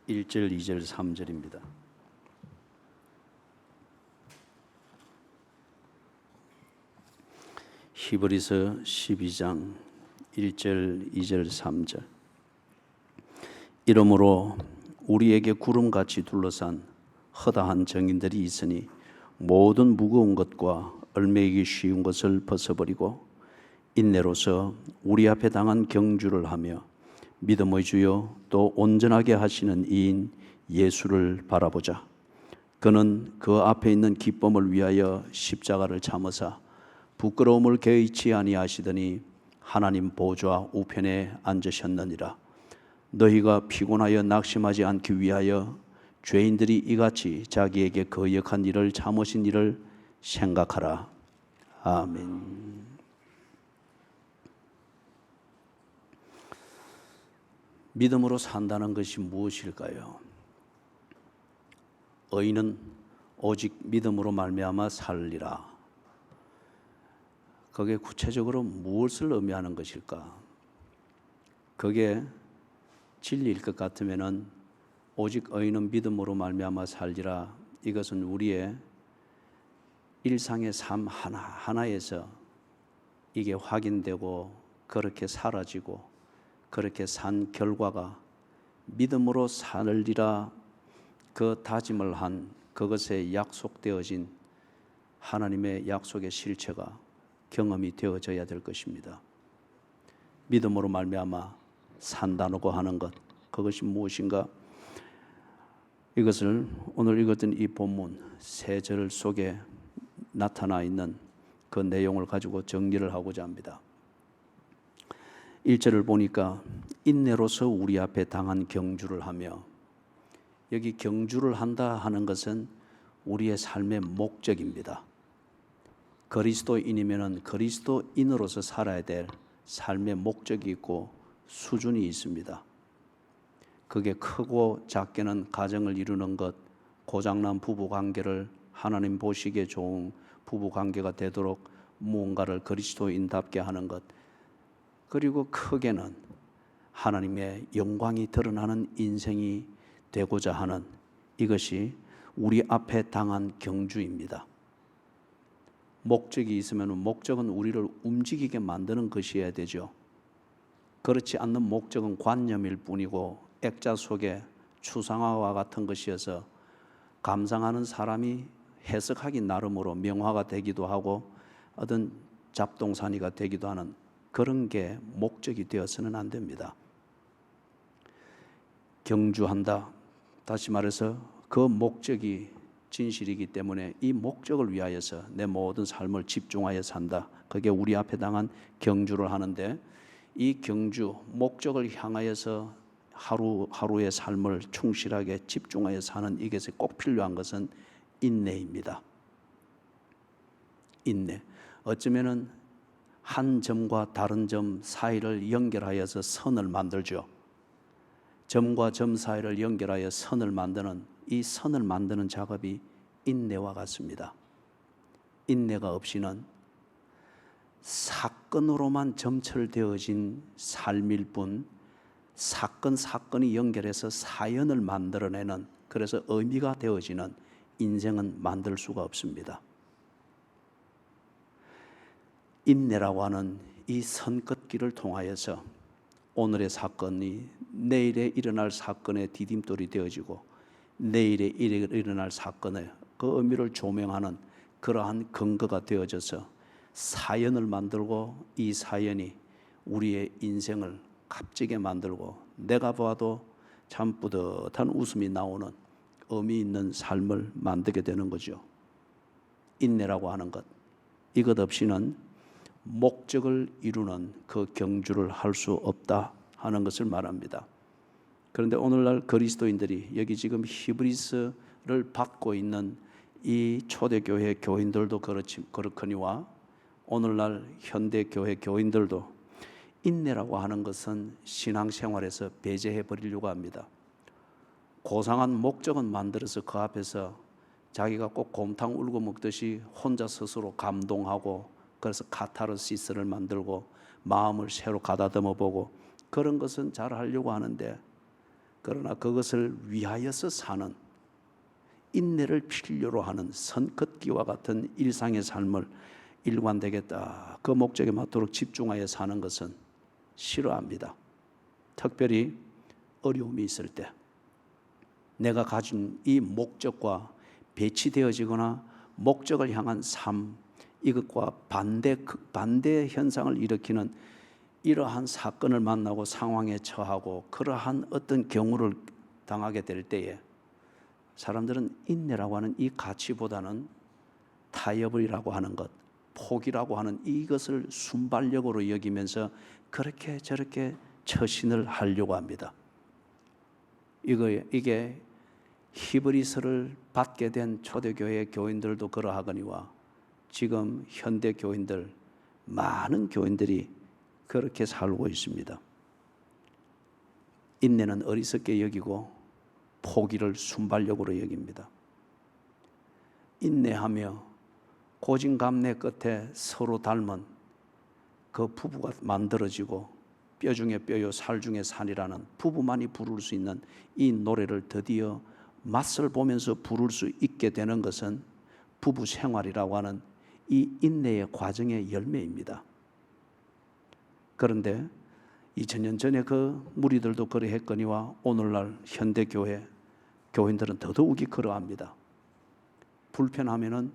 1절, 2절, 3절입니다. 히브리서 12장 1절, 2절, 3절. 이러므로 우리에게 구름같이 둘러싼 허다한 정인들이 있으니 모든 무거운 것과 얽매이기 쉬운 것을 벗어버리고 인내로서 우리 앞에 당한 경주를 하며 믿음의 주요 또 온전하게 하시는 이인 예수를 바라보자. 그는 그 앞에 있는 기쁨을 위하여 십자가를 참으사 부끄러움을 개의치 아니하시더니 하나님 보좌 우편에 앉으셨느니라. 너희가 피곤하여 낙심하지 않기 위하여 죄인들이 이같이 자기에게 거역한 일을 참으신 일을 생각하라. 아멘. 믿음으로 산다는 것이 무엇일까요? 의인은 오직 믿음으로 말미암아 살리라. 그게 구체적으로 무엇을 의미하는 것일까? 그게 진리일 것 같으면은 오직 의인은 믿음으로 말미암아 살리라. 이것은 우리의 일상의 삶 하나하나에서 이게 확인되고 그렇게 사라지고 그렇게 산 결과가 믿음으로 살리라 그 다짐을 한 그것에 약속되어진 하나님의 약속의 실체가 경험이 되어져야 될 것입니다. 믿음으로 말미암아 산다고 하는 것, 그것이 무엇인가? 이것을 오늘 읽었던 이 본문 세 절 속에 나타나 있는 그 내용을 가지고 정리를 하고자 합니다. 1절을 보니까 인내로서 우리 앞에 당한 경주를 하며, 여기 경주를 한다 하는 것은 우리의 삶의 목적입니다. 그리스도인이면 그리스도인으로서 살아야 될 삶의 목적이 있고 수준이 있습니다. 그게 크고 작게는 가정을 이루는 것, 고장난 부부관계를 하나님 보시기에 좋은 부부관계가 되도록 무언가를 그리스도인답게 하는 것, 그리고 크게는 하나님의 영광이 드러나는 인생이 되고자 하는 이것이 우리 앞에 당한 경주입니다. 목적이 있으면 목적은 우리를 움직이게 만드는 것이어야 되죠. 그렇지 않는 목적은 관념일 뿐이고 액자 속에 추상화와 같은 것이어서 감상하는 사람이 해석하기 나름으로 명화가 되기도 하고 어떤 잡동사니가 되기도 하는 그런 게 목적이 되어서는 안 됩니다. 경주한다. 다시 말해서 그 목적이 진실이기 때문에 이 목적을 위하여서 내 모든 삶을 집중하여 산다. 그게 우리 앞에 당한 경주를 하는데, 이 경주, 목적을 향하여서 하루하루의 삶을 충실하게 집중하여 사는 이것에 꼭 필요한 것은 인내입니다. 인내. 어쩌면은 한 점과 다른 점 사이를 연결하여서 선을 만들죠. 점과 점 사이를 연결하여 선을 만드는 이 선을 만드는 작업이 인내와 같습니다. 인내가 없이는 사건으로만 점철되어진 삶일 뿐, 사건이 연결해서 사연을 만들어내는, 그래서 의미가 되어지는 인생은 만들 수가 없습니다. 인내라고 하는 이 선긋기를 통하여서 오늘의 사건이 내일에 일어날 사건의 디딤돌이 되어지고 내일에 일어날 사건의 그 의미를 조명하는 그러한 근거가 되어져서 사연을 만들고, 이 사연이 우리의 인생을 값지게 만들고 내가 봐도 참 뿌듯한 웃음이 나오는 의미 있는 삶을 만들게 되는 거죠. 인내라고 하는 것, 이것 없이는 목적을 이루는 그 경주를 할 수 없다 하는 것을 말합니다. 그런데 오늘날 그리스도인들이, 여기 지금 히브리서를 받고 있는 이 초대교회 교인들도 그렇거니와 오늘날 현대교회 교인들도 인내라고 하는 것은 신앙생활에서 배제해 버리려고 합니다. 고상한 목적은 만들어서 그 앞에서 자기가 꼭 곰탕 울고 먹듯이 혼자 스스로 감동하고, 그래서 카타르시스를 만들고 마음을 새로 가다듬어 보고, 그런 것은 잘 하려고 하는데 그러나 그것을 위하여서 사는, 인내를 필요로 하는 선긋기와 같은 일상의 삶을 일관되겠다, 그 목적에 맞도록 집중하여 사는 것은 싫어합니다. 특별히 어려움이 있을 때 내가 가진 이 목적과 배치되어지거나 목적을 향한 삶, 이것과 반대 현상을 일으키는 이러한 사건을 만나고 상황에 처하고 그러한 어떤 경우를 당하게 될 때에 사람들은 인내라고 하는 이 가치보다는 타협이라고 하는 것, 포기라고 하는 이것을 순발력으로 여기면서 그렇게 저렇게 처신을 하려고 합니다. 이게 히브리서를 받게 된 초대교회 교인들도 그러하거니와 지금 현대 교인들, 많은 교인들이 그렇게 살고 있습니다. 인내는 어리석게 여기고 포기를 순발력으로 여깁니다. 인내하며 고진감래 끝에 서로 닮은 그 부부가 만들어지고 뼈 중에 뼈요 살 중에 살이라는 부부만이 부를 수 있는 이 노래를 드디어 맛을 보면서 부를 수 있게 되는 것은 부부 생활이라고 하는 이 인내의 과정의 열매입니다. 그런데 2000년 전에 그 무리들도 그러했거니와 오늘날 현대교회 교인들은 더더욱이 그러합니다. 불편하면은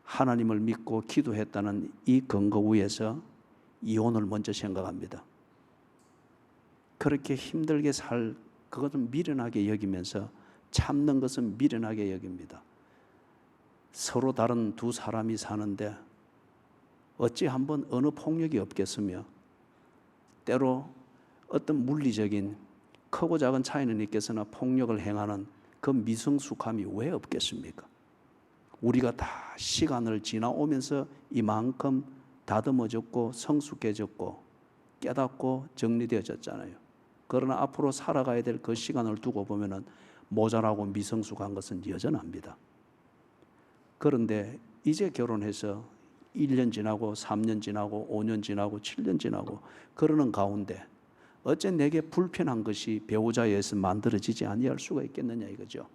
하나님을 믿고 기도했다는 이 근거 위에서 이혼을 먼저 생각합니다. 그렇게 힘들게 그것은 미련하게 여기면서 참는 것은 미련하게 여깁니다. 서로 다른 두 사람이 사는데 어찌 한번 어느 폭력이 없겠으며 때로 어떤 물리적인 크고 작은 차이는 있겠으나 폭력을 행하는 그 미성숙함이 왜 없겠습니까? 우리가 다 시간을 지나오면서 이만큼 다듬어졌고 성숙해졌고 깨닫고 정리되어졌잖아요. 그러나 앞으로 살아가야 될 그 시간을 두고 보면은 모자라고 미성숙한 것은 여전합니다. 그런데 이제 결혼해서 1년 지나고 3년 지나고 5년 지나고 7년 지나고 그러는 가운데 어째 내게 불편한 것이 배우자에 의해서 만들어지지 아니할 수가 있겠느냐 이거죠.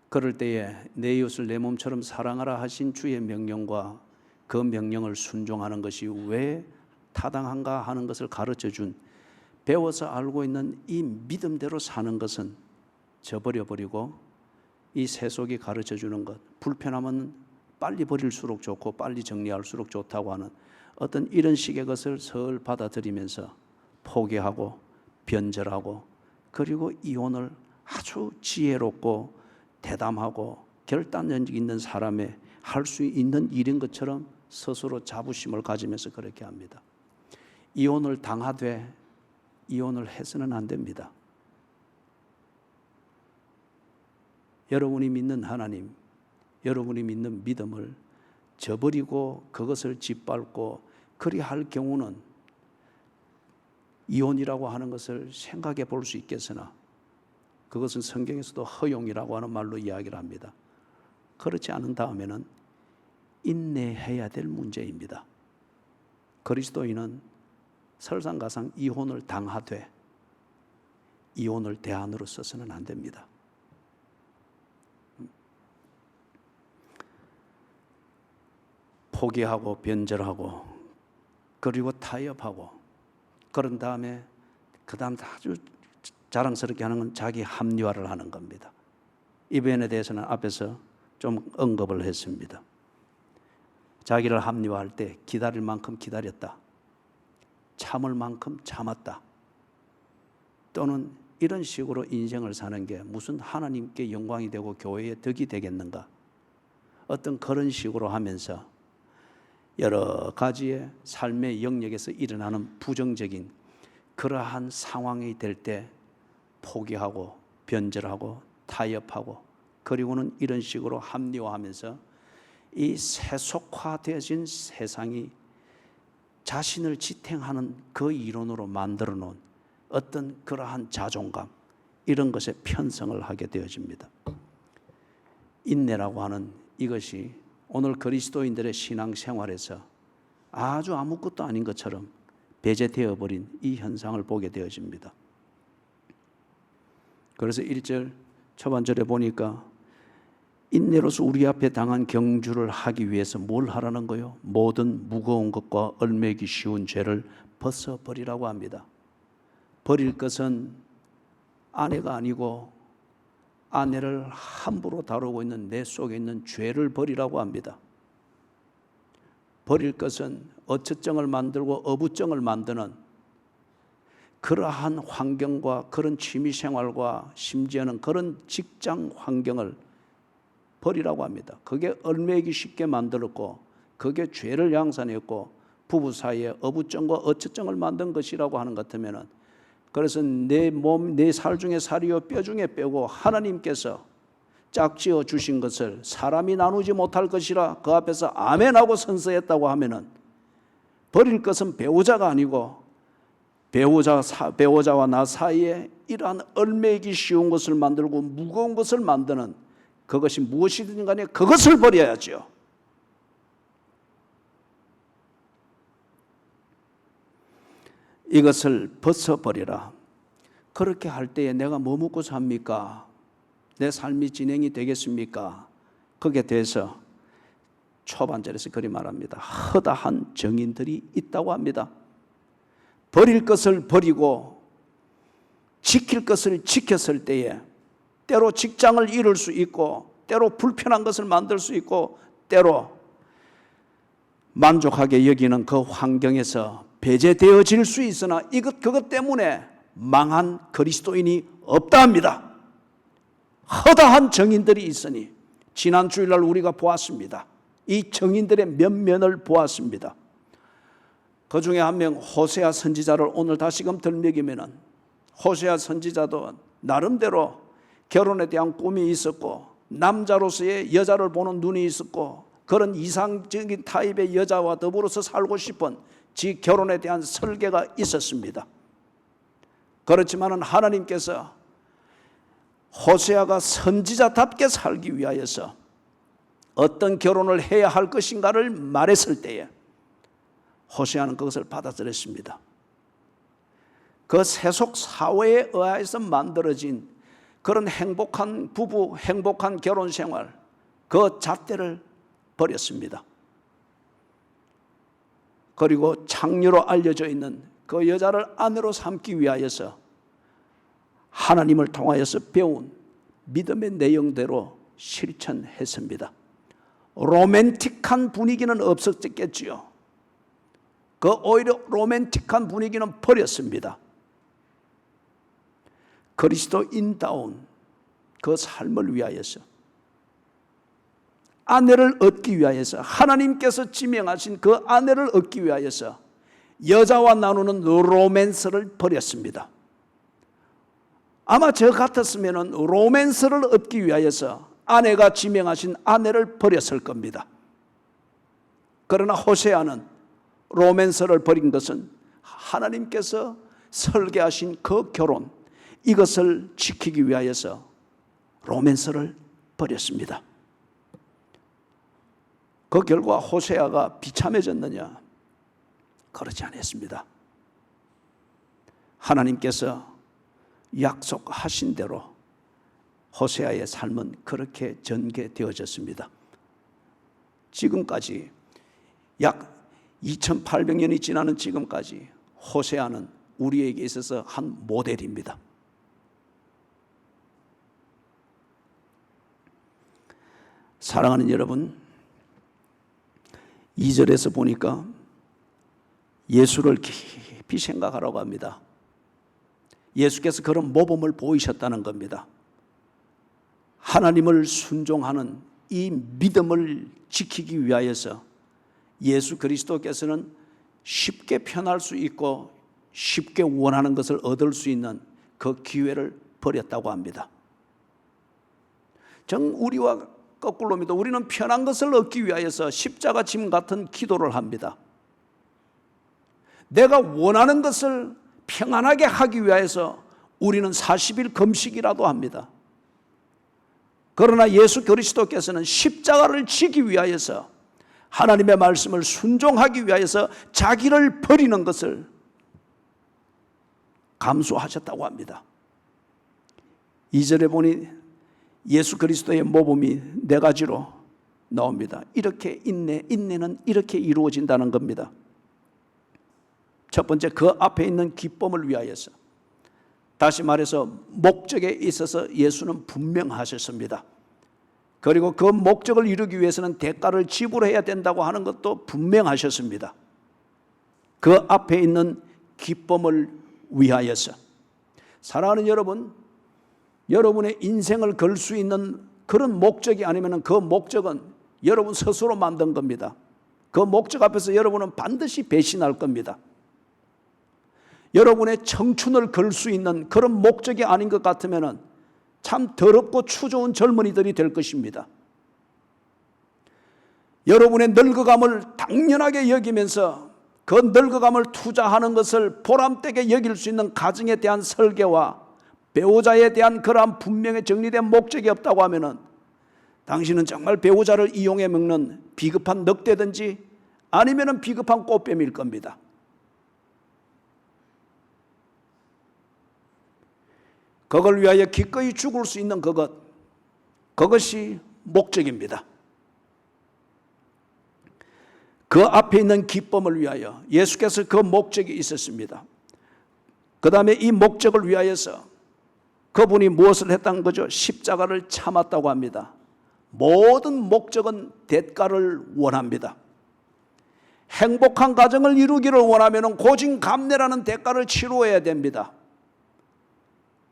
그럴 때에 내 이웃을 내 몸처럼 사랑하라 하신 주의 명령과 그 명령을 순종하는 것이 왜 타당한가 하는 것을 가르쳐준, 배워서 알고 있는 이 믿음대로 사는 것은 저버려버리고 이 세속이 가르쳐주는 것, 불편하면 빨리 버릴수록 좋고 빨리 정리할수록 좋다고 하는 어떤 이런 식의 것을 설 받아들이면서 포기하고 변절하고 그리고 이혼을 아주 지혜롭고 대담하고 결단력 있는 사람의 할 수 있는 일인 것처럼 스스로 자부심을 가지면서 그렇게 합니다. 이혼을 당하되 이혼을 해서는 안 됩니다. 여러분이 믿는 하나님, 여러분이 믿는 믿음을 저버리고 그것을 짓밟고 그리할 경우는 이혼이라고 하는 것을 생각해 볼 수 있겠으나 그것은 성경에서도 허용이라고 하는 말로 이야기를 합니다. 그렇지 않은 다음에는 인내해야 될 문제입니다. 그리스도인은 설상가상 이혼을 당하되 이혼을 대안으로 써서는 안 됩니다. 포기하고 변절하고 그리고 타협하고 그런 다음에 그 다음 아주 자랑스럽게 하는 건 자기 합리화를 하는 겁니다. 이 부분에 대해서는 앞에서 좀 언급을 했습니다. 자기를 합리화할 때 기다릴 만큼 기다렸다, 참을 만큼 참았다, 또는 이런 식으로 인생을 사는 게 무슨 하나님께 영광이 되고 교회에 덕이 되겠는가, 어떤 그런 식으로 하면서 여러 가지의 삶의 영역에서 일어나는 부정적인 그러한 상황이 될 때 포기하고 변절하고 타협하고 그리고는 이런 식으로 합리화하면서 이 세속화되어진 세상이 자신을 지탱하는 그 이론으로 만들어 놓은 어떤 그러한 자존감, 이런 것에 편성을 하게 되어집니다. 인내라고 하는 이것이 오늘 그리스도인들의 신앙생활에서 아주 아무것도 아닌 것처럼 배제되어 버린 이 현상을 보게 되어집니다. 그래서 1절 초반절에 보니까 인내로서 우리 앞에 당한 경주를 하기 위해서 뭘 하라는 거요? 모든 무거운 것과 얽매기 쉬운 죄를 벗어버리라고 합니다. 버릴 것은 아내가 아니고 아내를 함부로 다루고 있는 내 속에 있는 죄를 버리라고 합니다. 버릴 것은 어처증을 만들고 어부증을 만드는 그러한 환경과 그런 취미생활과 심지어는 그런 직장 환경을 버리라고 합니다. 그게 얽매이기 쉽게 만들었고 그게 죄를 양산했고 부부 사이에 어부증과 어처증을 만든 것이라고 하는 것 같으면, 그래서 내 몸, 내 살 중에 살이요 뼈 중에 뼈고 하나님께서 짝지어 주신 것을 사람이 나누지 못할 것이라 그 앞에서 아멘하고 선서했다고 하면은, 버릴 것은 배우자가 아니고 배우자와 나 사이에 이러한 얽매이기 쉬운 것을 만들고 무거운 것을 만드는 그것이 무엇이든 간에 그것을 버려야죠. 이것을 벗어버리라. 그렇게 할 때에 내가 뭐 먹고 삽니까? 내 삶이 진행이 되겠습니까? 거기에 대해서 초반절에서 그리 말합니다. 허다한 정인들이 있다고 합니다. 버릴 것을 버리고 지킬 것을 지켰을 때에 때로 직장을 잃을 수 있고 때로 불편한 것을 만들 수 있고 때로 만족하게 여기는 그 환경에서 배제되어질 수 있으나 그것 때문에 망한 그리스도인이 없다 합니다. 허다한 정인들이 있으니 지난 주일날 우리가 보았습니다. 이 정인들의 면면을 보았습니다. 그 중에 한 명 호세아 선지자를 오늘 다시금 들먹이면은, 호세아 선지자도 나름대로 결혼에 대한 꿈이 있었고 남자로서의 여자를 보는 눈이 있었고 그런 이상적인 타입의 여자와 더불어서 살고 싶은 지 결혼에 대한 설계가 있었습니다. 그렇지만은 하나님께서 호세아가 선지자답게 살기 위하여서 어떤 결혼을 해야 할 것인가를 말했을 때에 호세아는 그것을 받아들였습니다. 그 세속 사회에 의해서 만들어진 그런 행복한 부부, 행복한 결혼 생활, 그 잣대를 버렸습니다. 그리고 창녀로 알려져 있는 그 여자를 아내로 삼기 위하여서 하나님을 통하여서 배운 믿음의 내용대로 실천했습니다. 로맨틱한 분위기는 없었겠지요. 그 오히려 로맨틱한 분위기는 버렸습니다. 그리스도인다운 그 삶을 위하여서, 아내를 얻기 위하여서, 하나님께서 지명하신 그 아내를 얻기 위하여서 여자와 나누는 로맨스를 버렸습니다. 아마 저 같았으면 로맨스를 얻기 위하여서 아내가 지명하신 아내를 버렸을 겁니다. 그러나 호세아는 로맨스를 버린 것은 하나님께서 설계하신 그 결혼, 이것을 지키기 위하여서 로맨스를 버렸습니다. 그 결과 호세아가 비참해졌느냐? 그렇지 않았습니다. 하나님께서 약속하신 대로 호세아의 삶은 그렇게 전개되어졌습니다. 지금까지 약 2800년이 지나는 지금까지 호세아는 우리에게 있어서 한 모델입니다. 사랑하는 여러분, 2절에서 보니까 예수를 깊이 생각하라고 합니다. 예수께서 그런 모범을 보이셨다는 겁니다. 하나님을 순종하는 이 믿음을 지키기 위하여서 예수 그리스도께서는 쉽게 편할 수 있고 쉽게 원하는 것을 얻을 수 있는 그 기회를 버렸다고 합니다. 우리와 거꾸로입니다. 우리는 편한 것을 얻기 위하여서 십자가 짐 같은 기도를 합니다. 내가 원하는 것을 평안하게 하기 위해서 우리는 40일 금식이라도 합니다. 그러나 예수 그리스도께서는 십자가를 지기 위하여서, 하나님의 말씀을 순종하기 위하여서 자기를 버리는 것을 감수하셨다고 합니다. 2절에 보니 예수 그리스도의 모범이 4가지로 나옵니다. 이렇게 인내는 이렇게 이루어진다는 겁니다. 첫 번째, 그 앞에 있는 기쁨을 위하여서. 다시 말해서 목적에 있어서 예수는 분명하셨습니다. 그리고 그 목적을 이루기 위해서는 대가를 지불해야 된다고 하는 것도 분명하셨습니다. 그 앞에 있는 기쁨을 위하여서. 사랑하는 여러분, 여러분의 인생을 걸 수 있는 그런 목적이 아니면 그 목적은 여러분 스스로 만든 겁니다. 그 목적 앞에서 여러분은 반드시 배신할 겁니다. 여러분의 청춘을 걸 수 있는 그런 목적이 아닌 것 같으면 참 더럽고 추좋은 젊은이들이 될 것입니다. 여러분의 늙어감을 당연하게 여기면서 그 늙어감을 투자하는 것을 보람되게 여길 수 있는 가정에 대한 설계와 배우자에 대한 그러한 분명히 정리된 목적이 없다고 하면 당신은 정말 배우자를 이용해 먹는 비급한 늑대든지 아니면 비급한 꽃뱀일 겁니다. 그걸 위하여 기꺼이 죽을 수 있는 그것이 목적입니다. 그 앞에 있는 기쁨을 위하여 예수께서 그 목적이 있었습니다. 그 다음에 이 목적을 위하여서 그분이 무엇을 했다는 거죠? 십자가를 참았다고 합니다. 모든 목적은 대가를 원합니다. 행복한 가정을 이루기를 원하면 고진감래라는 대가를 치루어야 됩니다.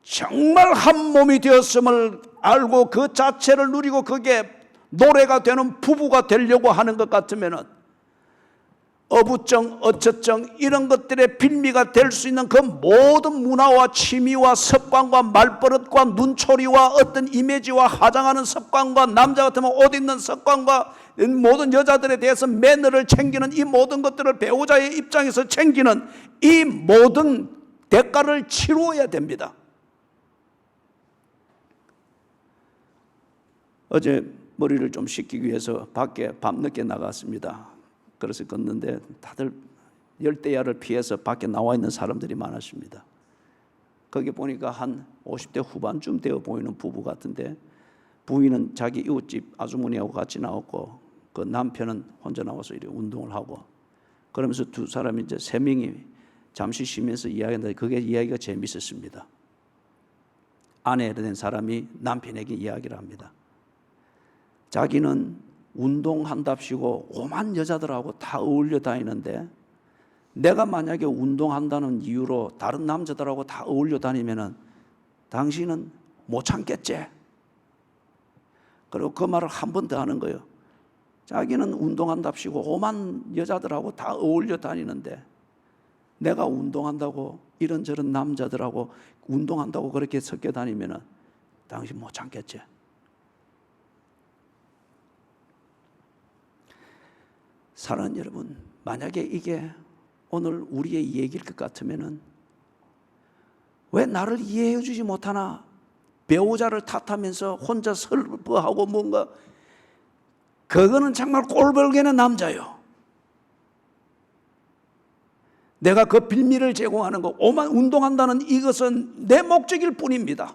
정말 한 몸이 되었음을 알고 그 자체를 누리고 그게 노래가 되는 부부가 되려고 하는 것 같으면 어부정, 어처정 이런 것들의 빌미가 될 수 있는 그 모든 문화와 취미와 습관과 말버릇과 눈초리와 어떤 이미지와 화장하는 습관과 남자 같으면 옷 입는 습관과 모든 여자들에 대해서 매너를 챙기는 이 모든 것들을 배우자의 입장에서 챙기는 이 모든 대가를 치루어야 됩니다. 어제 머리를 좀 식히기 위해서 밖에 밤늦게 나갔습니다. 그래서 걷는데 다들 열대야를 피해서 밖에 나와 있는 사람들이 많았습니다. 거기 보니까 한 50대 후반쯤 되어 보이는 부부 같은데 부인은 자기 이웃집 아주머니하고 같이 나왔고 그 남편은 혼자 나와서 이렇게 운동을 하고 그러면서 두 사람이 이제 3명이 잠시 쉬면서 이야기했는데 그게 이야기가 재밌었습니다. 아내에 된 사람이 남편에게 이야기를 합니다. 자기는 운동한답시고 오만 여자들하고 다 어울려 다니는데 내가 만약에 운동한다는 이유로 다른 남자들하고 다 어울려 다니면은 당신은 못 참겠지? 그리고 그 말을 한 번 더 하는 거예요. 자기는 운동한답시고 오만 여자들하고 다 어울려 다니는데 내가 운동한다고 이런저런 남자들하고 운동한다고 그렇게 섞여 다니면은 당신 못 참겠지? 사랑하는 여러분, 만약에 이게 오늘 우리의 얘기일 것 같으면은 왜 나를 이해해 주지 못하나? 배우자를 탓하면서 혼자 슬퍼하고 뭔가 그거는 정말 꼴벌개는 남자요. 내가 그 빌미를 제공하는 거 오만 운동한다는 이것은 내 목적일 뿐입니다.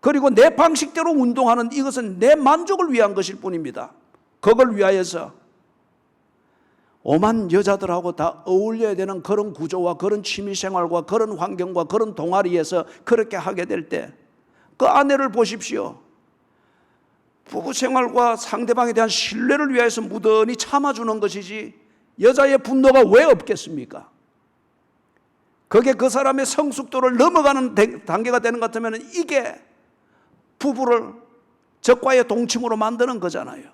그리고 내 방식대로 운동하는 이것은 내 만족을 위한 것일 뿐입니다. 그걸 위하여서 오만 여자들하고 다 어울려야 되는 그런 구조와 그런 취미생활과 그런 환경과 그런 동아리에서 그렇게 하게 될 때 그 아내를 보십시오. 부부생활과 상대방에 대한 신뢰를 위해서 무던히 참아주는 것이지 여자의 분노가 왜 없겠습니까? 그게 그 사람의 성숙도를 넘어가는 단계가 되는 것 같으면 이게 부부를 적과의 동침으로 만드는 거잖아요.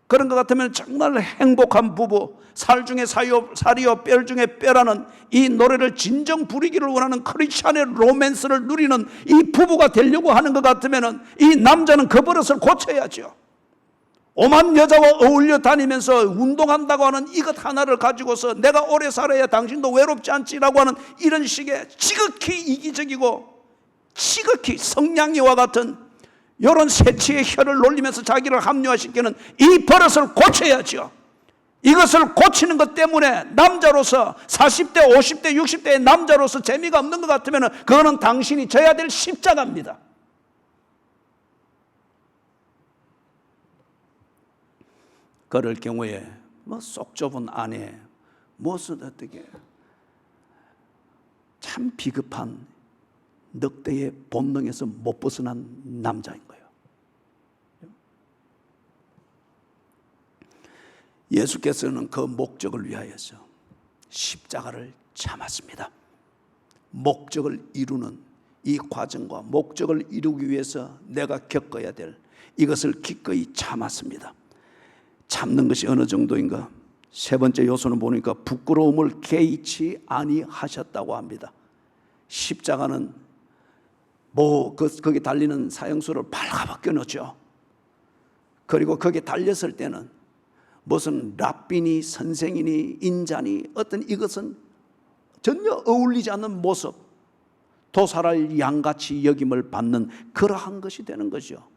그런 것 같으면 정말 행복한 부부, 살 중에 살이요 뼈 중에 뼈라는 이 노래를 진정 부리기를 원하는 크리스찬의 로맨스를 누리는 이 부부가 되려고 하는 것 같으면 이 남자는 그 버릇을 고쳐야죠. 오만 여자와 어울려 다니면서 운동한다고 하는 이것 하나를 가지고서 내가 오래 살아야 당신도 외롭지 않지라고 하는 이런 식의 지극히 이기적이고 지극히 성냥이와 같은 이런 새치의 혀를 놀리면서 자기를 합리화시키는 이 버릇을 고쳐야죠. 이것을 고치는 것 때문에 남자로서 40대, 50대, 60대의 남자로서 재미가 없는 것 같으면 그거는 당신이 져야 될 십자가입니다. 그럴 경우에 속 좁은 아내, 무슨 어떻게 참 비겁한 늑대의 본능에서 못 벗어난 남자인 거예요. 예수께서는 그 목적을 위하여서 십자가를 참았습니다. 목적을 이루는 이 과정과 목적을 이루기 위해서 내가 겪어야 될 이것을 기꺼이 참았습니다. 참는 것이 어느 정도인가? 세 번째 요소는 보니까 부끄러움을 개의치 아니하셨다고 합니다. 십자가는 거기 달리는 사형수를 발가벗겨 놓죠. 그리고 거기에 달렸을 때는 무슨 랍비니 선생이니 인자니 어떤 이것은 전혀 어울리지 않는 모습, 도살할 양같이 여김을 받는 그러한 것이 되는 거죠.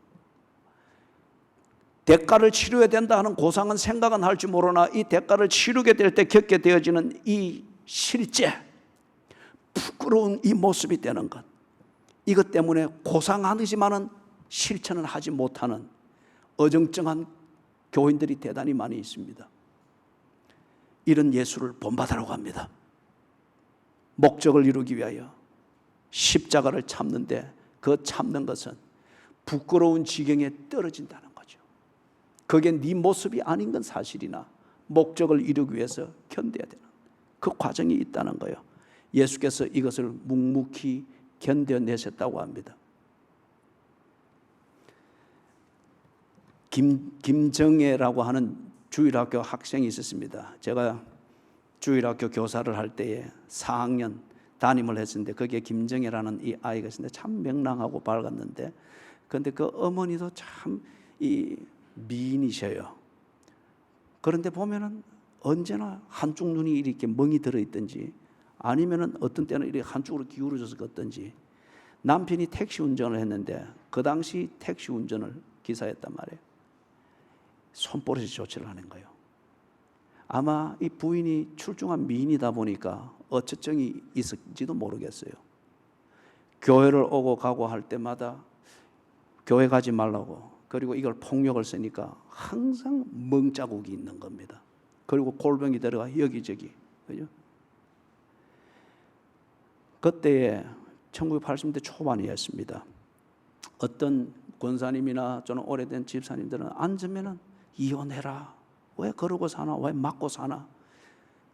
대가를 치료해야 된다 하는 고상한 생각은 할지 모르나 이 대가를 치르게 될 때 겪게 되어지는 이 실제 부끄러운 이 모습이 되는 것, 이것 때문에 고상하지만은 실천을 하지 못하는 어정쩡한 교인들이 대단히 많이 있습니다. 이런 예수를 본받으라고 합니다. 목적을 이루기 위하여 십자가를 참는데 그 참는 것은 부끄러운 지경에 떨어진다는 거죠. 그게 네 모습이 아닌 건 사실이나 목적을 이루기 위해서 견뎌야 되는 그 과정이 있다는 거예요. 예수께서 이것을 묵묵히 견뎌내셨다고 합니다. 김정애라고 하는 주일학교 학생이 있었습니다. 제가 주일학교 교사를 할 때에 4학년 담임을 했었는데 거기에 김정애라는 이 아이가 있었는데 참 명랑하고 밝았는데, 그런데 그 어머니도 참 이 미인이셔요. 그런데 보면은 언제나 한쪽 눈이 이렇게 멍이 들어있든지 아니면은 어떤 때는 이렇게 한쪽으로 기울어져서 걷든지, 남편이 택시 운전을 했는데 그 당시 택시 운전을 기사였단 말이에요. 손버릇이 조치를 하는 거예요. 아마 이 부인이 출중한 미인이다 보니까 어처증이 있을지도 모르겠어요. 교회를 오고 가고 할 때마다 교회 가지 말라고, 그리고 이걸 폭력을 쓰니까 항상 멍자국이 있는 겁니다. 그리고 골병이 들어가 여기저기, 그죠? 그때에 1980년대 초반이었습니다. 어떤 권사님이나 저는 오래된 집사님들은 앉으면은 이혼해라, 왜 그러고 사나, 왜 맞고 사나,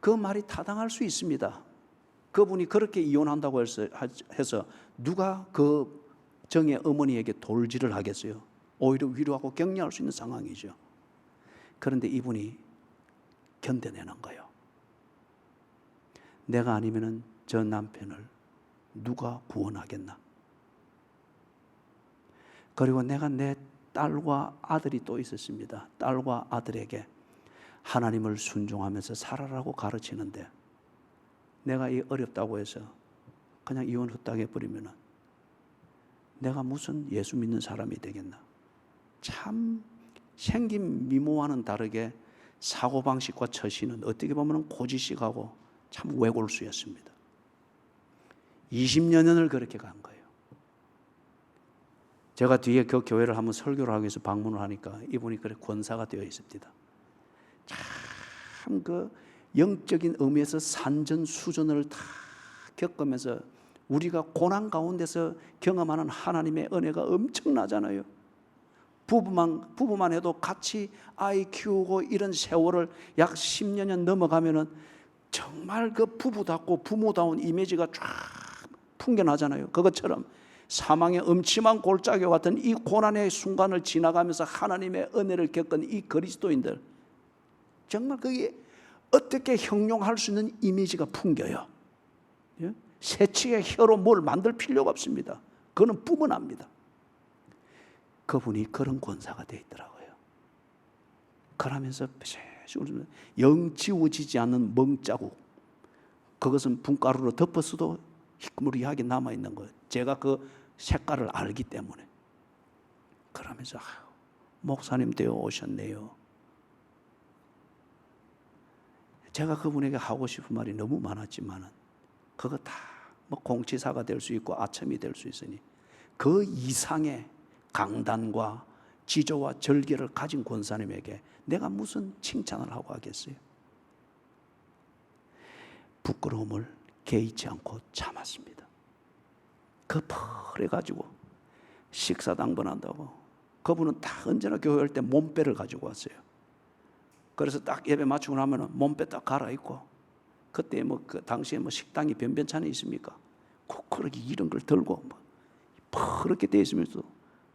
그 말이 타당할 수 있습니다. 그분이 그렇게 이혼한다고 해서 누가 그 정의 어머니에게 돌질을 하겠어요? 오히려 위로하고 격려할 수 있는 상황이죠. 그런데 이분이 견뎌내는 거예요. 내가 아니면은 저 남편을 누가 구원하겠나? 그리고 내가 내 딸과 아들이 또 있었습니다. 딸과 아들에게 하나님을 순종하면서 살아라고 가르치는데 내가 이 어렵다고 해서 그냥 이혼 후딱 해버리면 내가 무슨 예수 믿는 사람이 되겠나? 참 생긴 미모와는 다르게 사고방식과 처신은 어떻게 보면 고지식하고 참 외골수였습니다. 20여 년을 그렇게 간 거예요. 제가 뒤에 그 교회를 한번 설교를 하기 위해서 방문을 하니까 이분이 그래 권사가 되어 있습니다. 참 그 영적인 의미에서 산전수전을 다 겪으면서 우리가 고난 가운데서 경험하는 하나님의 은혜가 엄청나잖아요. 부부만 해도 같이 아이 키우고 이런 세월을 약 10여 년 넘어가면은 정말 그 부부답고 부모다운 이미지가 쫙 풍겨나잖아요. 그것처럼 사망의 음침한 골짜기와 같은 이 고난의 순간을 지나가면서 하나님의 은혜를 겪은 이 그리스도인들, 정말 그게 어떻게 형용할 수 있는 이미지가 풍겨요. 새치의 혀로 뭘 만들 필요가 없습니다. 그거는 뿜어납니다. 그분이 그런 권사가 되어 있더라고요. 그러면서 영 지워지지 않는 멍자국, 그것은 분가루로 덮었어도 희끄무리하게 남아있는 거예요. 제가 그 색깔을 알기 때문에. 그러면서 목사님 되어 오셨네요. 제가 그분에게 하고 싶은 말이 너무 많았지만은 그거 다 뭐 공치사가 될 수 있고 아첨이 될 수 있으니 그 이상의 강단과 지조와 절개를 가진 권사님에게 내가 무슨 칭찬을 하고 하겠어요? 부끄러움을 개의치 않고 참았습니다. 급해가지고 식사 당번한다고 그분은 딱 언제나 교회 올 때 몸빼를 가지고 왔어요. 그래서 딱 예배 마치고 나면 몸빼 딱 갈아입고 그때 뭐 그 당시에 뭐 식당이 변변찮이 있습니까? 코코르기 이런 걸 들고 뭐 퍼렇게 돼 있으면서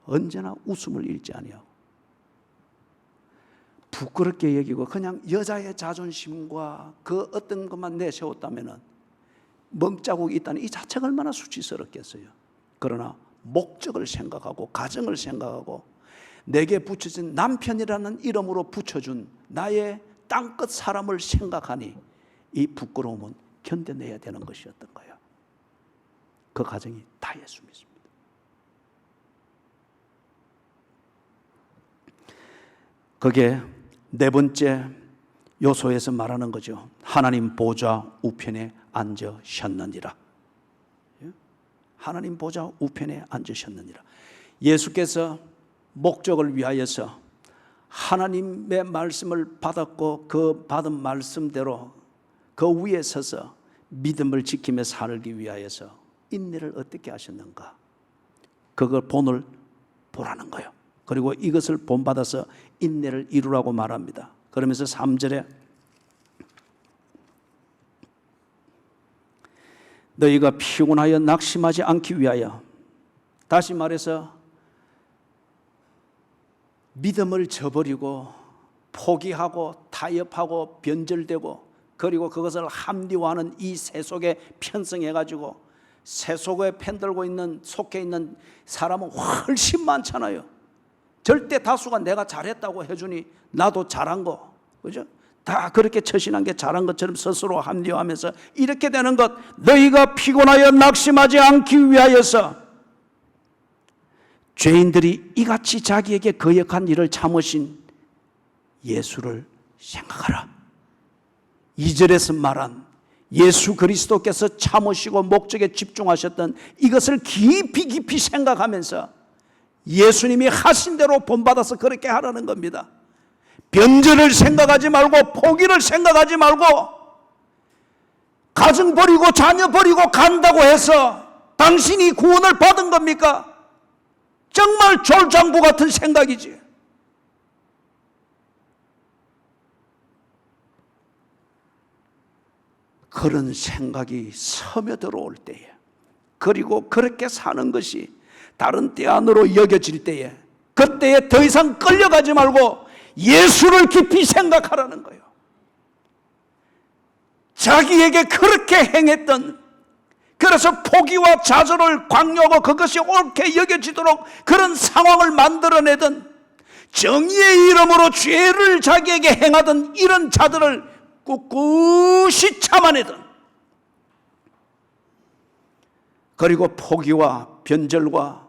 언제나 웃음을 잃지 아니하고 부끄럽게 여기고 그냥 여자의 자존심과 그 어떤 것만 내세웠다면은 멍자국이 있다는 이 자체가 얼마나 수치스럽겠어요. 그러나 목적을 생각하고 가정을 생각하고 내게 붙여진 남편이라는 이름으로 붙여준 나의 땅끝 사람을 생각하니 이 부끄러움은 견뎌내야 되는 것이었던 거예요. 그 가정이 다 예수 믿습니다. 그게 네 번째 요소에서 말하는 거죠. 하나님 보좌 우편에 앉으셨느니라. 하나님 보좌 우편에 앉으셨느니라. 예수께서 목적을 위하여서 하나님의 말씀을 받았고 그 받은 말씀대로 그 위에 서서 믿음을 지키며 살기 위하여서 인내를 어떻게 하셨는가? 그걸 본을 보라는 거예요. 그리고 이것을 본받아서 인내를 이루라고 말합니다. 그러면서 3절에 너희가 피곤하여 낙심하지 않기 위하여, 다시 말해서 믿음을 저버리고 포기하고 타협하고 변절되고 그리고 그것을 합리화하는 이 세속에 편성해가지고 세속에 편들고 있는 속해 있는 사람은 훨씬 많잖아요. 절대 다수가 내가 잘했다고 해주니 나도 잘한 거, 그죠? 다 그렇게 처신한 게 잘한 것처럼 스스로 합리화하면서 이렇게 되는 것, 너희가 피곤하여 낙심하지 않기 위하여서 죄인들이 이같이 자기에게 거역한 일을 참으신 예수를 생각하라. 2절에서 말한 예수 그리스도께서 참으시고 목적에 집중하셨던 이것을 깊이 깊이 생각하면서 예수님이 하신 대로 본받아서 그렇게 하라는 겁니다. 변절을 생각하지 말고 포기를 생각하지 말고 가정 버리고 자녀 버리고 간다고 해서 당신이 구원을 받은 겁니까? 정말 졸장부 같은 생각이지. 그런 생각이 스며들어올 때에, 그리고 그렇게 사는 것이 다른 때 안으로 여겨질 때에, 그때에 더 이상 끌려가지 말고 예수를 깊이 생각하라는 거예요. 자기에게 그렇게 행했던, 그래서 포기와 좌절을 강요하고 그것이 옳게 여겨지도록 그런 상황을 만들어내던, 정의의 이름으로 죄를 자기에게 행하던 이런 자들을 꿋꿋이 참아내던, 그리고 포기와 변절과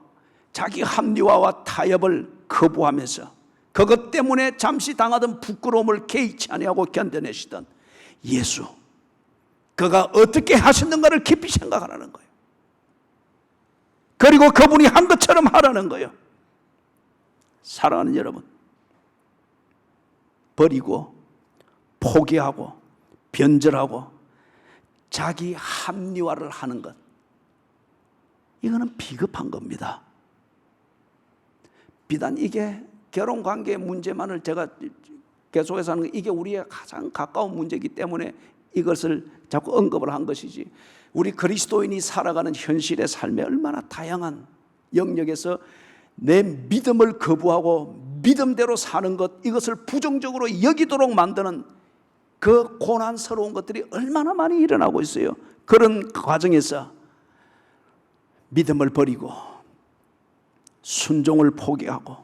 자기 합리화와 타협을 거부하면서 그것 때문에 잠시 당하던 부끄러움을 개의치 아니하고 견뎌내시던 예수, 그가 어떻게 하셨는가를 깊이 생각하라는 거예요. 그리고 그분이 한 것처럼 하라는 거예요. 사랑하는 여러분, 버리고 포기하고 변절하고 자기 합리화를 하는 것, 이거는 비겁한 겁니다. 비단 이게 결혼관계의 문제만을 제가 계속해서 하는 거, 이게 우리의 가장 가까운 문제이기 때문에 이것을 자꾸 언급을 한 것이지, 우리 그리스도인이 살아가는 현실의 삶에 얼마나 다양한 영역에서 내 믿음을 거부하고 믿음대로 사는 것, 이것을 부정적으로 여기도록 만드는 그 고난스러운 것들이 얼마나 많이 일어나고 있어요. 그런 과정에서 믿음을 버리고 순종을 포기하고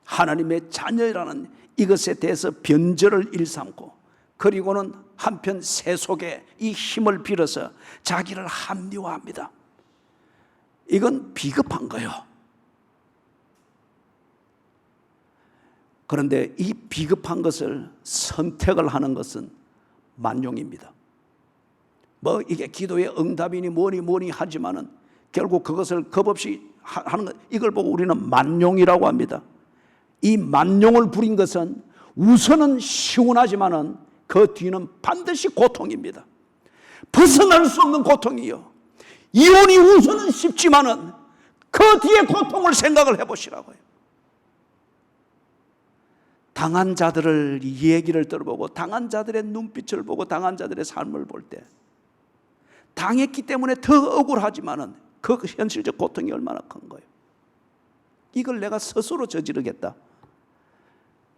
하나님의 자녀라는 이것에 대해서 변절을 일삼고, 그리고는 한편 세속에 이 힘을 빌어서 자기를 합리화합니다. 이건 비겁한 거예요. 그런데 이 비겁한 것을 선택을 하는 것은 만용입니다. 뭐 이게 기도의 응답이니 뭐니 하지만은 결국 그것을 겁없이 하는 것, 이걸 보고 우리는 만용이라고 합니다. 이 만용을 부린 것은 우선은 시원하지만은 그 뒤는 반드시 고통입니다. 벗어날 수 없는 고통이요. 이혼이 우선은 쉽지만은 그 뒤에 고통을 생각을 해보시라고요. 당한 자들을 얘기를 들어보고 당한 자들의 눈빛을 보고 당한 자들의 삶을 볼 때 당했기 때문에 더 억울하지만은 그 현실적 고통이 얼마나 큰 거예요. 이걸 내가 스스로 저지르겠다.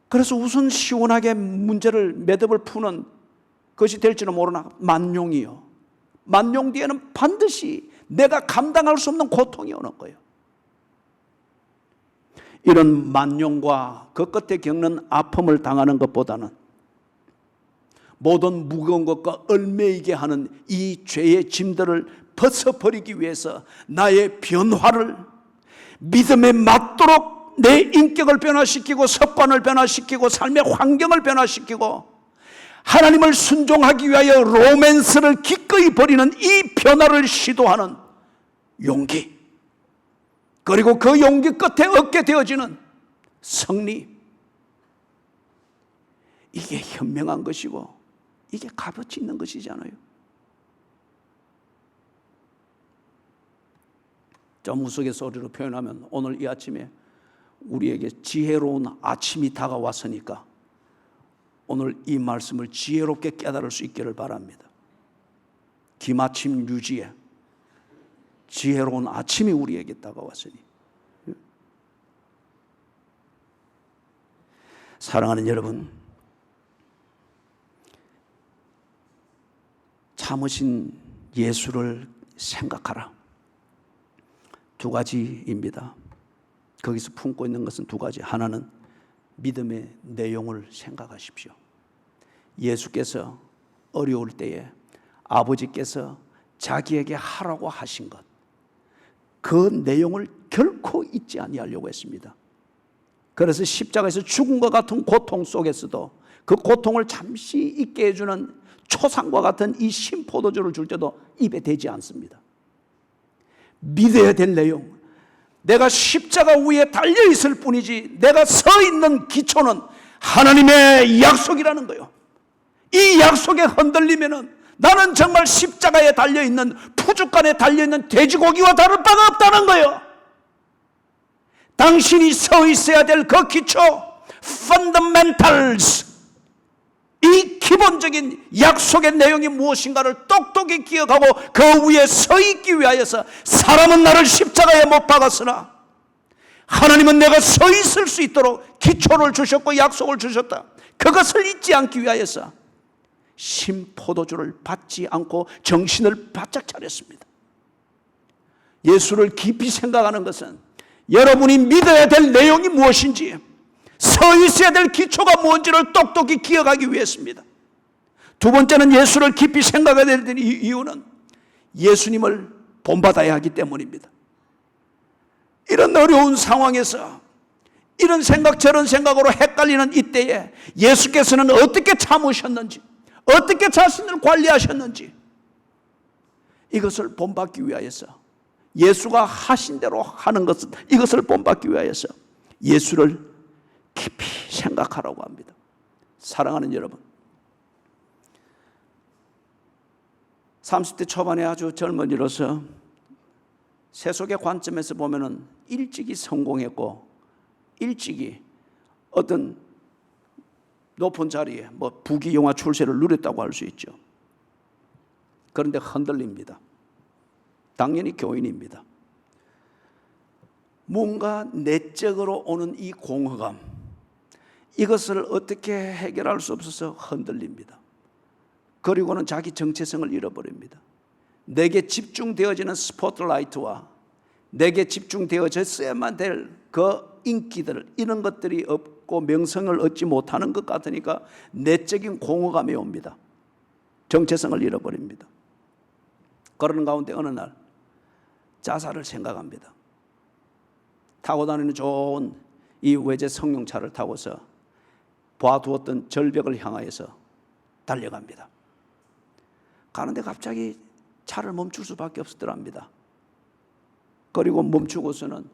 그래서 우선 시원하게 문제를 매듭을 푸는 것이 될지는 모르나 만용이요. 만용 뒤에는 반드시 내가 감당할 수 없는 고통이 오는 거예요. 이런 만용과 그 끝에 겪는 아픔을 당하는 것보다는 모든 무거운 것과 얽매이게 하는 이 죄의 짐들을 벗어버리기 위해서 나의 변화를 믿음에 맞도록 내 인격을 변화시키고 습관을 변화시키고 삶의 환경을 변화시키고 하나님을 순종하기 위하여 로맨스를 기꺼이 버리는 이 변화를 시도하는 용기, 그리고 그 용기 끝에 얻게 되어지는 승리, 이게 현명한 것이고 이게 값어치 있는 것이잖아요. 좀 우스갯소리로 표현하면 오늘 이 아침에 우리에게 지혜로운 아침이 다가왔으니까 오늘 이 말씀을 지혜롭게 깨달을 수 있기를 바랍니다. 기마침 유지에 지혜로운 아침이 우리에게 다가왔으니, 사랑하는 여러분, 참으신 예수를 생각하라. 두 가지입니다. 거기서 품고 있는 것은 두 가지. 하나는 믿음의 내용을 생각하십시오. 예수께서 어려울 때에 아버지께서 자기에게 하라고 하신 것, 그 내용을 결코 잊지 아니하려고 했습니다. 그래서 십자가에서 죽음과 같은 고통 속에서도 그 고통을 잠시 잊게 해주는 초상과 같은 이 신포도주를 줄 때도 입에 대지 않습니다. 믿어야 될 내용, 내가 십자가 위에 달려있을 뿐이지 내가 서 있는 기초는 하나님의 약속이라는 거예요. 이 약속에 흔들리면은 나는 정말 십자가에 달려있는, 푸죽간에 달려있는 돼지고기와 다를 바가 없다는 거예요. 당신이 서 있어야 될 그 기초, fundamentals, 이 기본적인 약속의 내용이 무엇인가를 똑똑히 기억하고 그 위에 서 있기 위하여서 사람은 나를 십자가에 못 박았으나 하나님은 내가 서 있을 수 있도록 기초를 주셨고 약속을 주셨다. 그것을 잊지 않기 위하여서 신포도주를 받지 않고 정신을 바짝 차렸습니다. 예수를 깊이 생각하는 것은 여러분이 믿어야 될 내용이 무엇인지, 서 있어야 될 기초가 뭔지를 똑똑히 기억하기 위해서입니다. 두 번째는 예수를 깊이 생각해야 될 이유는 예수님을 본받아야 하기 때문입니다. 이런 어려운 상황에서 이런 생각 저런 생각으로 헷갈리는 이때에 예수께서는 어떻게 참으셨는지, 어떻게 자신을 관리하셨는지, 이것을 본받기 위하여서, 예수가 하신 대로 하는 것은 이것을 본받기 위하여서 예수를 깊이 생각하라고 합니다. 사랑하는 여러분, 30대 초반에 아주 젊은이로서 세속의 관점에서 보면은 일찍이 성공했고 일찍이 어떤 높은 자리에 뭐 부귀영화 출세를 누렸다고 할 수 있죠. 그런데 흔들립니다. 당연히 교인입니다. 뭔가 내적으로 오는 이 공허감, 이것을 어떻게 해결할 수 없어서 흔들립니다. 그리고는 자기 정체성을 잃어버립니다. 내게 집중되어지는 스포트라이트와 내게 집중되어졌어야만 될 그 인기들, 이런 것들이 없고 명성을 얻지 못하는 것 같으니까 내적인 공허감이 옵니다. 정체성을 잃어버립니다. 그러는 가운데 어느 날 자살을 생각합니다. 타고 다니는 좋은 이 외제 승용차를 타고서 봐두었던 절벽을 향하여서 달려갑니다. 가는데 갑자기 차를 멈출 수밖에 없었더랍니다. 그리고 멈추고서는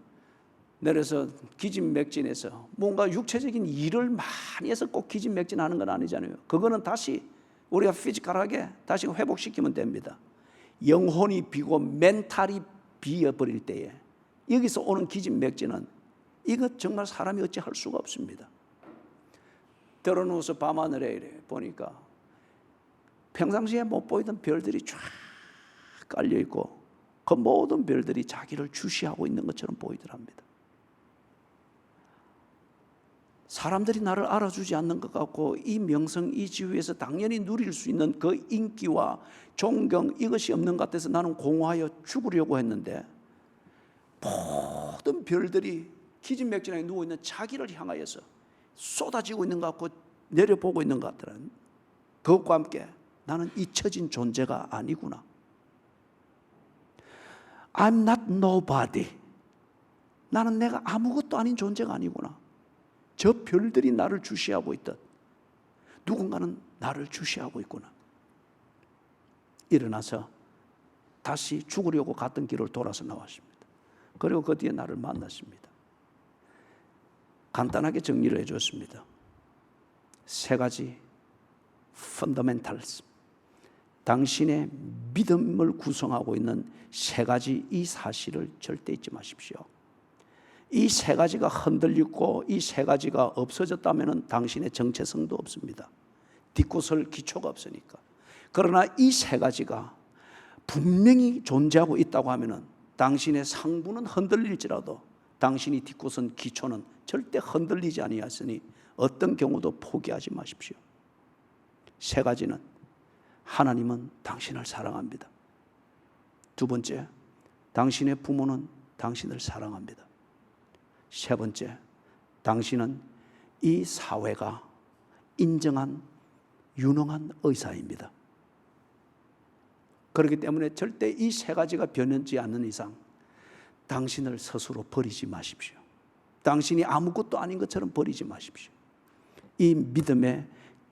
내려서 기진맥진해서 뭔가 육체적인 일을 많이 해서 꼭 기진맥진하는 건 아니잖아요. 그거는 다시 우리가 피지컬하게 다시 회복시키면 됩니다. 영혼이 비고 멘탈이 비어버릴 때에 여기서 오는 기진맥진은 이거 정말 사람이 어찌 할 수가 없습니다. 들어누워서 밤하늘에 이래 보니까 평상시에 못 보이던 별들이 쫙 깔려있고 그 모든 별들이 자기를 주시하고 있는 것처럼 보이더랍니다. 사람들이 나를 알아주지 않는 것 같고 이 명성, 이 지위에서 당연히 누릴 수 있는 그 인기와 존경 이것이 없는 것 같아서 나는 공허하여 죽으려고 했는데 모든 별들이 기진맥진하게 누워있는 자기를 향하여서 쏟아지고 있는 것 같고 내려보고 있는 것 같더라는 그것과 함께 나는 잊혀진 존재가 아니구나. I'm not nobody. 나는 내가 아무것도 아닌 존재가 아니구나. 저 별들이 나를 주시하고 있듯 누군가는 나를 주시하고 있구나. 일어나서 다시 죽으려고 갔던 길을 돌아서 나왔습니다. 그리고 그 뒤에 나를 만났습니다. 간단하게 정리를 해줬습니다. 세 가지 fundamentals, 당신의 믿음을 구성하고 있는 세 가지 이 사실을 절대 잊지 마십시오. 이 세 가지가 흔들리고 이 세 가지가 없어졌다면 당신의 정체성도 없습니다. 딛고설 기초가 없으니까. 그러나 이 세 가지가 분명히 존재하고 있다고 하면 당신의 상부는 흔들릴지라도 당신이 딛고선 기초는 절대 흔들리지 아니하시니 어떤 경우도 포기하지 마십시오. 세 가지는 하나님은 당신을 사랑합니다. 두 번째, 당신의 부모는 당신을 사랑합니다. 세 번째, 당신은 이 사회가 인정한 유능한 의사입니다. 그렇기 때문에 절대 이 세 가지가 변하지 않는 이상 당신을 스스로 버리지 마십시오. 당신이 아무것도 아닌 것처럼 버리지 마십시오. 이 믿음의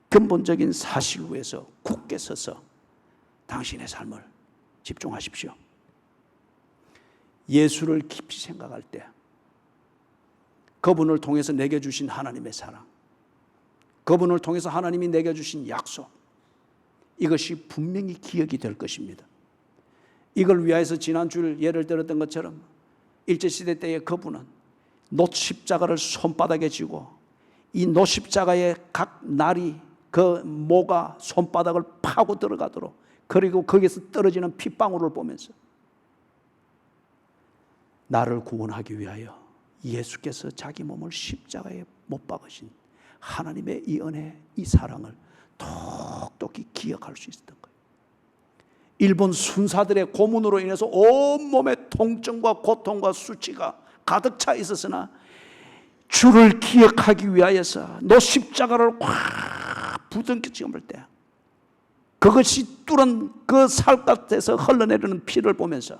근본적인 사실 위에서 굳게 서서 당신의 삶을 집중하십시오. 예수를 깊이 생각할 때 그분을 통해서 내게 주신 하나님의 사랑, 그분을 통해서 하나님이 내게 주신 약속, 이것이 분명히 기억이 될 것입니다. 이걸 위하여서 지난주 예를 들었던 것처럼 일제시대 때의 그분은 노십자가를 손바닥에 쥐고 이 노십자가의 각 날이 그 모가 손바닥을 파고 들어가도록, 그리고 거기에서 떨어지는 핏방울을 보면서 나를 구원하기 위하여 예수께서 자기 몸을 십자가에 못 박으신 하나님의 이 은혜, 이 사랑을 똑똑히 기억할 수 있었던 거예요. 일본 순사들의 고문으로 인해서 온몸에 통증과 고통과 수치가 가득 차 있었으나 주를 기억하기 위하여서 노십자가를 확 부둥켜 찍을 때 그것이 뚫은 그 살갗에서 흘러내리는 피를 보면서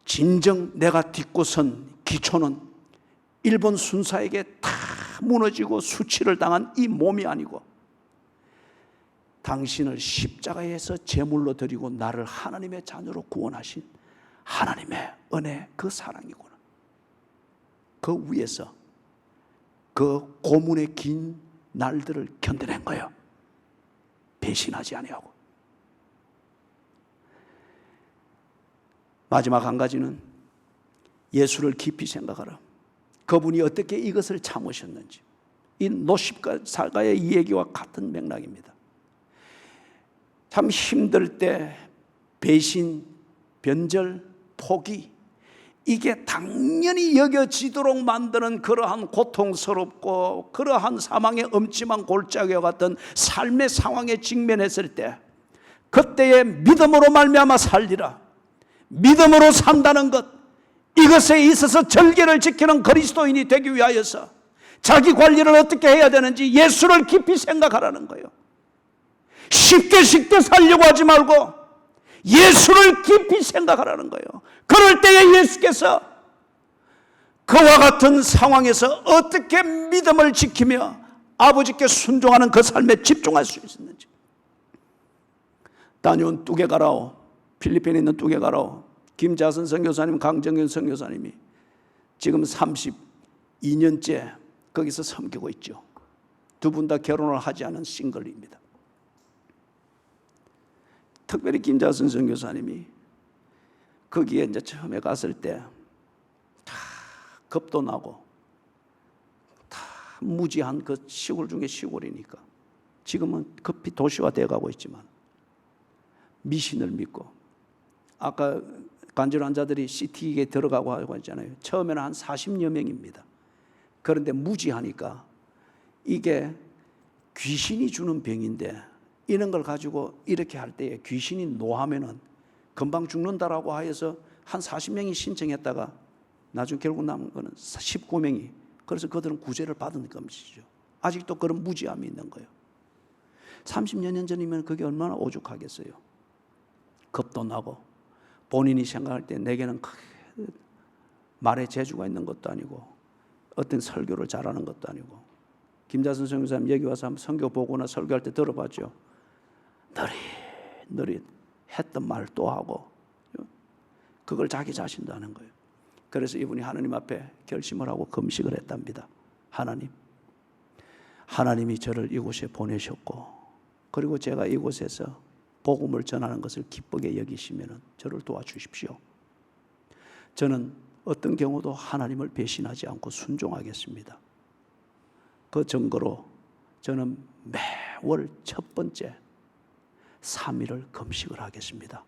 진정 내가 딛고 선 기초는 일본 순사에게 다 무너지고 수치를 당한 이 몸이 아니고 당신을 십자가에서 제물로 드리고 나를 하나님의 자녀로 구원하신 하나님의 은혜, 그 사랑이구나. 그 위에서 그 고문의 긴 날들을 견뎌낸 거예요. 배신하지 아니하고. 마지막 한 가지는 예수를 깊이 생각하라. 그분이 어떻게 이것을 참으셨는지. 이 노십자가의 이 얘기와 같은 맥락입니다. 참 힘들 때 배신, 변절, 포기, 이게 당연히 여겨지도록 만드는 그러한 고통스럽고 그러한 사망의 엄침한 골짜기와 같은 삶의 상황에 직면했을 때 그때의 믿음으로 말미암아 살리라, 믿음으로 산다는 것, 이것에 있어서 절개를 지키는 그리스도인이 되기 위하여서 자기 관리를 어떻게 해야 되는지 예수를 깊이 생각하라는 거예요. 쉽게 살려고 하지 말고 예수를 깊이 생각하라는 거예요. 그럴 때에 예수께서 그와 같은 상황에서 어떻게 믿음을 지키며 아버지께 순종하는 그 삶에 집중할 수 있었는지. 다녀온 뚜게 가라오, 필리핀에 있는 뚜게 가라오, 김자선 선교사님, 강정현 선교사님이 지금 32년째 거기서 섬기고 있죠. 두 분 다 결혼을 하지 않은 싱글입니다. 특별히 김자선 선교사님이 거기에 이제 처음에 갔을 때 다 겁도 나고 다 무지한 그 시골 중에 시골이니까 지금은 급히 도시화 되어 가고 있지만 미신을 믿고, 아까 간질 환자들이 CT에 들어가고 하고 했잖아요. 처음에는 한 40여 명입니다. 그런데 무지하니까 이게 귀신이 주는 병인데 이런 걸 가지고 이렇게 할 때에 귀신이 노하면은 금방 죽는다라고 하여서 한 40명이 신청했다가 나중 결국 남은 거는 19명이, 그래서 그들은 구제를 받은 것이죠. 아직도 그런 무지함이 있는 거예요. 30여 년 전이면 그게 얼마나 오죽하겠어요. 겁도 나고 본인이 생각할 때 내게는 말에 재주가 있는 것도 아니고 어떤 설교를 잘하는 것도 아니고. 김자선 선교사님 여기 와서 한번 선교 보거나 설교할 때 들어봤죠. 너리 했던 말 또 하고, 그걸 자기 자신도 하는 거예요. 그래서 이분이 하나님 앞에 결심을 하고 금식을 했답니다. 하나님이 저를 이곳에 보내셨고, 그리고 제가 이곳에서 복음을 전하는 것을 기쁘게 여기시면 저를 도와주십시오. 저는 어떤 경우도 하나님을 배신하지 않고 순종하겠습니다. 그 증거로 저는 매월 첫 번째 3일을 금식을 하겠습니다.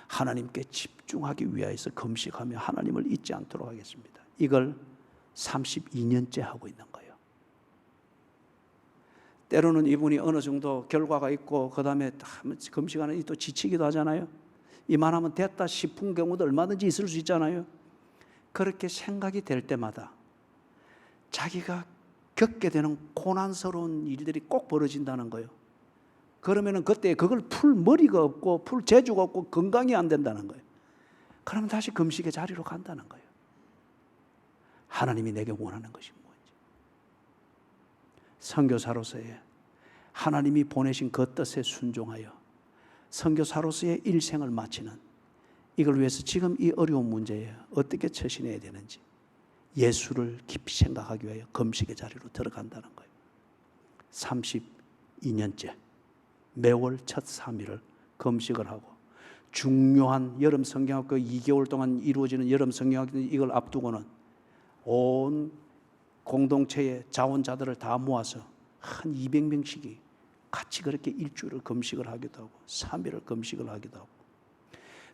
하나님께 집중하기 위해서 금식하며 하나님을 잊지 않도록 하겠습니다. 이걸 32년째 하고 있는 거예요. 때로는 이분이 어느 정도 결과가 있고 그 다음에 금식하는 또 지치기도 하잖아요. 이만하면 됐다 싶은 경우도 얼마든지 있을 수 있잖아요. 그렇게 생각이 될 때마다 자기가 겪게 되는 고난스러운 일들이 꼭 벌어진다는 거예요. 그러면은 그때 그걸 풀 머리가 없고 풀 재주가 없고 건강이 안 된다는 거예요. 그러면 다시 금식의 자리로 간다는 거예요. 하나님이 내게 원하는 것이 뭔지. 선교사로서의 하나님이 보내신 그 뜻에 순종하여 선교사로서의 일생을 마치는, 이걸 위해서 지금 이 어려운 문제에 어떻게 처신해야 되는지 예수를 깊이 생각하기 위하여 금식의 자리로 들어간다는 거예요. 32년째 매월 첫 3일을 금식을 하고, 중요한 여름 성경학교 2개월 동안 이루어지는 여름 성경학교 이걸 앞두고는 온 공동체의 자원자들을 다 모아서 한 200명씩이 같이 그렇게 일주일을 금식을 하기도 하고 3일을 금식을 하기도 하고,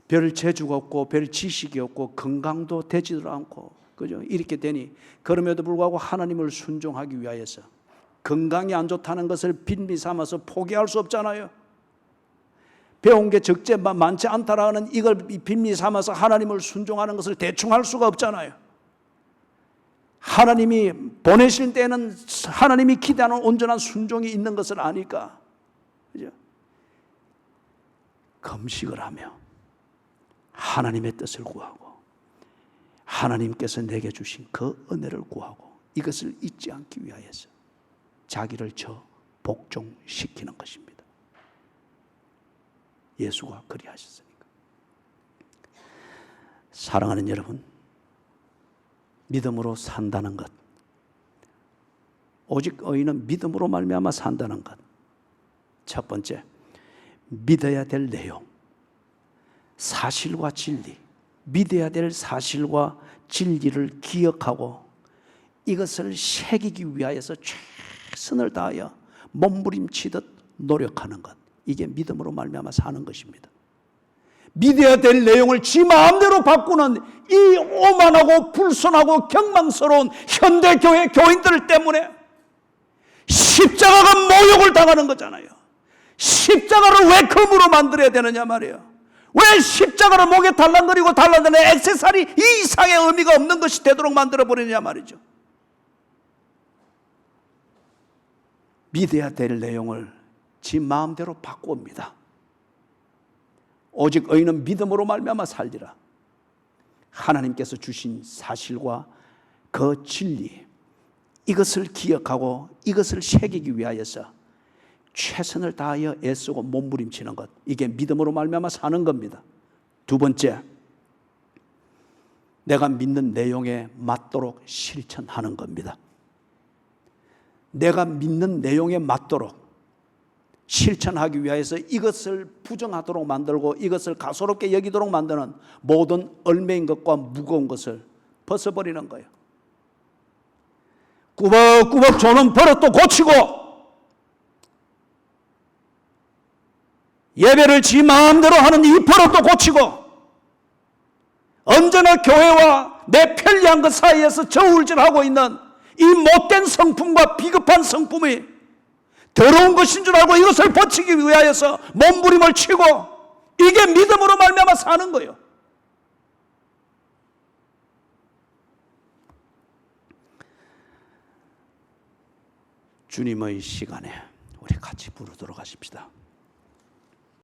별 재주가 없고 별 지식이 없고 건강도 되지도 않고, 그죠? 이렇게 되니 그럼에도 불구하고 하나님을 순종하기 위하여서 건강이 안 좋다는 것을 빈비 삼아서 포기할 수 없잖아요. 배운 게 적재 많지 않다라는 이걸 빈비 삼아서 하나님을 순종하는 것을 대충 할 수가 없잖아요. 하나님이 보내실 때는 하나님이 기대하는 온전한 순종이 있는 것을 아니까, 그죠? 금식을 하며 하나님의 뜻을 구하고 하나님께서 내게 주신 그 은혜를 구하고 이것을 잊지 않기 위하여서 자기를 저 복종시키는 것입니다. 예수가 그리하셨으니까. 사랑하는 여러분, 믿음으로 산다는 것, 오직 의인은 믿음으로 말미암아 산다는 것. 첫 번째, 믿어야 될 내용, 사실과 진리, 믿어야 될 사실과 진리를 기억하고 이것을 새기기 위하여서 최선을 다하여 몸부림치듯 노력하는 것, 이게 믿음으로 말미암아 사는 것입니다. 믿어야 될 내용을 지 마음대로 바꾸는 이 오만하고 불순하고 경망스러운 현대교회 교인들 때문에 십자가가 모욕을 당하는 거잖아요. 십자가를 왜 금으로 만들어야 되느냐 말이에요. 왜 십자가를 목에 달랑거리고 달랑거리는 액세서리 이 이상의 의미가 없는 것이 되도록 만들어버리느냐 말이죠. 믿어야 될 내용을 지 마음대로 바꾸옵니다. 오직 의인은 믿음으로 말미암아 살리라. 하나님께서 주신 사실과 그 진리, 이것을 기억하고 이것을 새기기 위하여서 최선을 다하여 애쓰고 몸부림치는 것, 이게 믿음으로 말미암아 사는 겁니다. 두 번째, 내가 믿는 내용에 맞도록 실천하는 겁니다. 내가 믿는 내용에 맞도록 실천하기 위해서 이것을 부정하도록 만들고 이것을 가소롭게 여기도록 만드는 모든 얽매인 것과 무거운 것을 벗어버리는 거예요. 꾸벅꾸벅 조는 버릇도 고치고 예배를 지 마음대로 하는 이 버릇도 고치고 언제나 교회와 내 편리한 것 사이에서 저울질하고 있는 이 못된 성품과 비겁한 성품이 더러운 것인 줄 알고 이것을 버치기 위하여서 몸부림을 치고, 이게 믿음으로 말미암아 사는 거예요. 주님의 시간에 우리 같이 부르도록 하십시다.